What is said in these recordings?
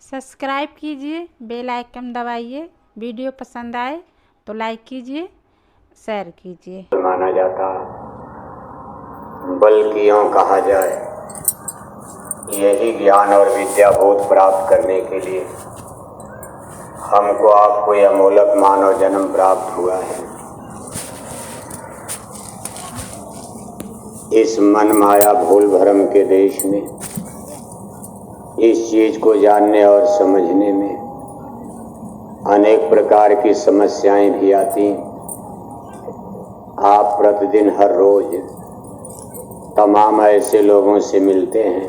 Subscribe कीजिए, bell icon दबाइए। Video पसंद आए तो लाइक कीजिए, शेयर कीजिए। माना जाता, बल्कि यूँ कहा जाए, यही ज्ञान और विद्या बोध प्राप्त करने के लिए हमको आपको यह अमोलक मानव जन्म प्राप्त हुआ है। इस मन माया भूल भ्रम के देश में इस चीज को जानने और समझने में अनेक प्रकार की समस्याएं भी आती। आप प्रतिदिन हर रोज तमाम ऐसे लोगों से मिलते हैं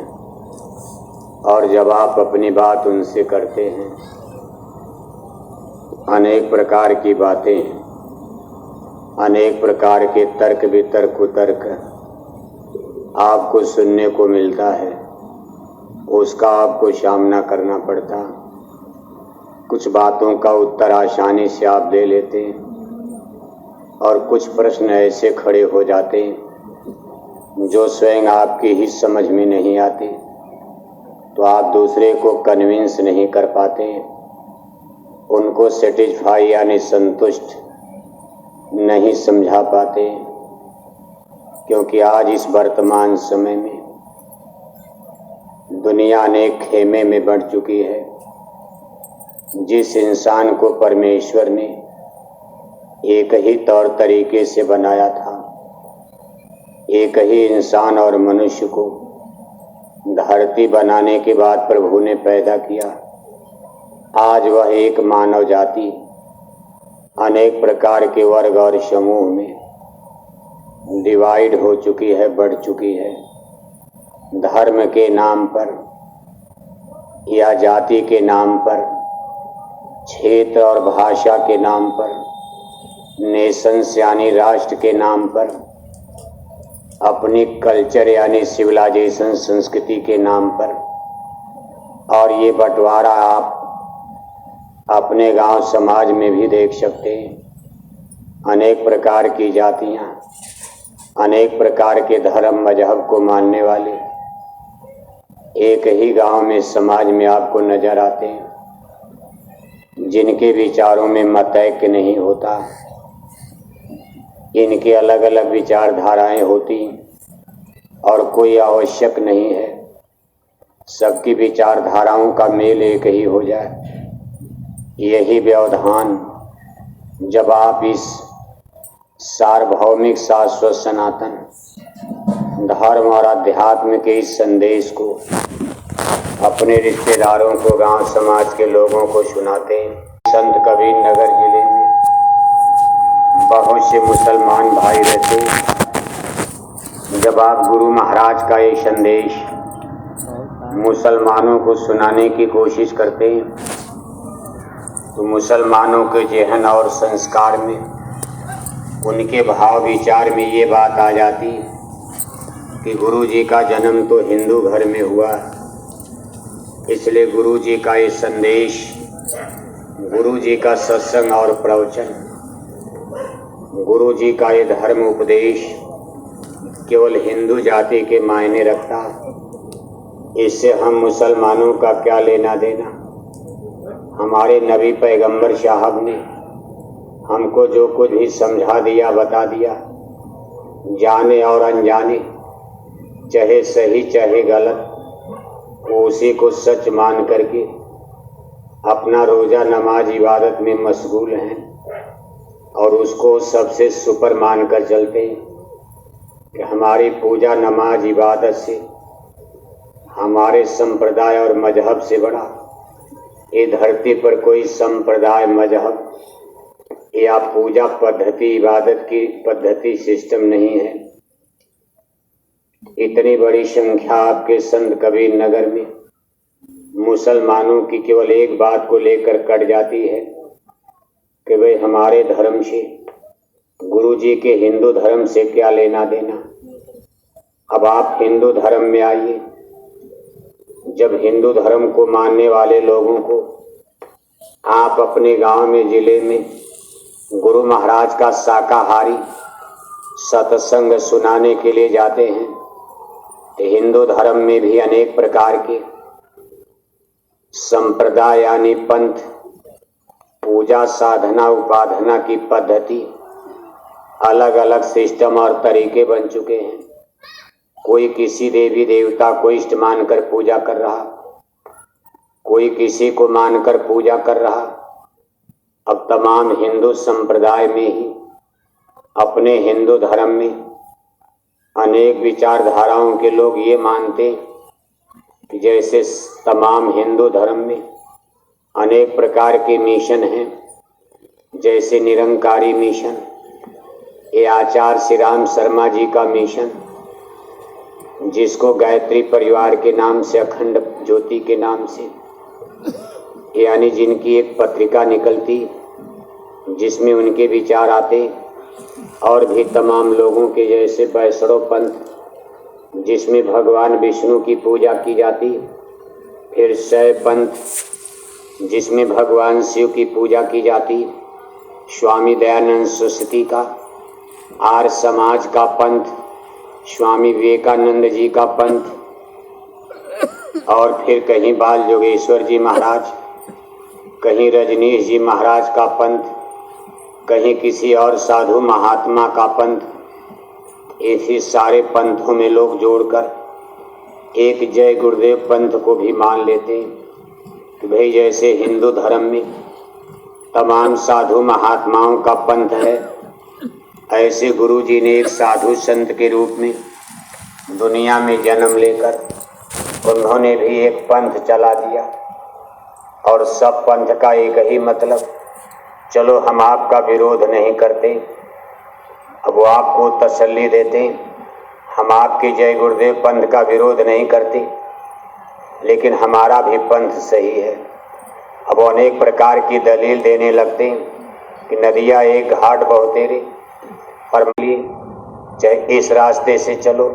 और जब आप अपनी बात उनसे करते हैं, अनेक प्रकार की बातें, अनेक प्रकार के तर्क वितर्क कुतर्क आपको सुनने को मिलता है। उसका आपको सामना करना पड़ता। कुछ बातों का उत्तर आसानी से आप दे लेते और कुछ प्रश्न ऐसे खड़े हो जाते जो स्वयं आपकी ही समझ में नहीं आते, तो आप दूसरे को कन्विंस नहीं कर पाते, उनको सेटिस्फाई यानी संतुष्ट नहीं समझा पाते। क्योंकि आज इस वर्तमान समय में दुनिया अनेक खेमे में बढ़ चुकी है। जिस इंसान को परमेश्वर ने एक ही तौर तरीके से बनाया था, एक ही इंसान और मनुष्य को धरती बनाने के बाद प्रभु ने पैदा किया, आज वह एक मानव जाति अनेक प्रकार के वर्ग और समूह में डिवाइड हो चुकी है, बढ़ चुकी है। धर्म के नाम पर या जाति के नाम पर, क्षेत्र और भाषा के नाम पर, नेशंस यानी राष्ट्र के नाम पर, अपनी कल्चर यानी सिविलाइजेशन संस्कृति के नाम पर। और ये बंटवारा आप अपने गांव समाज में भी देख सकते हैं। अनेक प्रकार की जातियां, अनेक प्रकार के धर्म मजहब को मानने वाले एक ही गांव में समाज में आपको नजर आते हैं, जिनके विचारों में मतैक्य नहीं होता। इनके अलग अलग विचारधाराएं होती और कोई आवश्यक नहीं है सबकी विचारधाराओं का मेल एक ही हो जाए। यही व्यवधान जब आप इस सार्वभौमिक शाश्वत सनातन धर्म और अध्यात्म के इस संदेश को अपने रिश्तेदारों को, गांव समाज के लोगों को सुनाते हैं। संत कबीर नगर जिले में बहुत से मुसलमान भाई रहते। जब आप गुरु महाराज का ये संदेश मुसलमानों को सुनाने की कोशिश करते हैं, तो मुसलमानों के जहन और संस्कार में, उनके भाव विचार में ये बात आ जाती कि गुरु जी का जन्म तो हिंदू घर में हुआ, इसलिए गुरु जी का ये संदेश, गुरु जी का सत्संग और प्रवचन, गुरु जी का ये धर्म उपदेश केवल हिंदू जाति के मायने रखता। इससे हम मुसलमानों का क्या लेना देना। हमारे नबी पैगंबर साहब ने हमको जो कुछ भी समझा दिया, बता दिया, जाने और अनजाने, चाहे सही चाहे गलत, वो उसी को सच मान करके अपना रोजा नमाज इबादत में मशगूल हैं और उसको सबसे सुपर मान कर चलते हैं कि हमारी पूजा नमाज इबादत से, हमारे संप्रदाय और मजहब से बड़ा ये धरती पर कोई संप्रदाय, मजहब या पूजा पद्धति, इबादत की पद्धति, सिस्टम नहीं है। इतनी बड़ी संख्या आपके संत कबीर नगर में मुसलमानों की केवल एक बात को लेकर कट जाती है कि भाई हमारे धर्म से, गुरु जी के हिंदू धर्म से क्या लेना देना। अब आप हिंदू धर्म में आइए। जब हिंदू धर्म को मानने वाले लोगों को आप अपने गांव में, जिले में गुरु महाराज का शाकाहारी सत्संग सुनाने के लिए जाते हैं, तो हिंदू धर्म में भी अनेक प्रकार के संप्रदाय यानी पंथ, पूजा साधना उपाधना की पद्धति, अलग अलग सिस्टम और तरीके बन चुके हैं। कोई किसी देवी देवता को इष्ट मानकर पूजा कर रहा, कोई किसी को मानकर पूजा कर रहा। अब तमाम हिंदू संप्रदाय में ही, अपने हिंदू धर्म में अनेक विचारधाराओं के लोग ये मानते कि जैसे तमाम हिंदू धर्म में अनेक प्रकार के मिशन हैं, जैसे निरंकारी मिशन, ये आचार्य श्री राम शर्मा जी का मिशन, जिसको गायत्री परिवार के नाम से, अखंड ज्योति के नाम से, यानी जिनकी एक पत्रिका निकलती जिसमें उनके विचार आते, और भी तमाम लोगों के जैसे वैष्णव पंथ जिसमें भगवान विष्णु की पूजा की जाती, फिर शैव पंथ जिसमें भगवान शिव की पूजा की जाती, स्वामी दयानंद सरस्वती का, आर्य समाज का पंथ, स्वामी विवेकानंद जी का पंथ, और फिर कहीं बाल योगेश्वर जी महाराज, कहीं रजनीश जी महाराज का पंथ, कहीं किसी और साधु महात्मा का पंथ। ऐसे सारे पंथों में लोग जोड़कर एक जय गुरुदेव पंथ को भी मान लेते हैं कि भाई जैसे हिंदू धर्म में तमाम साधु महात्माओं का पंथ है, ऐसे गुरु जी ने एक साधु संत के रूप में दुनिया में जन्म लेकर उन्होंने भी एक पंथ चला दिया। और सब पंथ का एक ही मतलब, चलो हम आपका विरोध नहीं करते, अब वो आपको तसल्ली देते, हम आपके जय गुरुदेव पंथ का विरोध नहीं करते, लेकिन हमारा भी पंथ सही है। अब वो अनेक प्रकार की दलील देने लगते कि नदियाँ एक घाट बहते रे, पर चाहे इस रास्ते से चलो,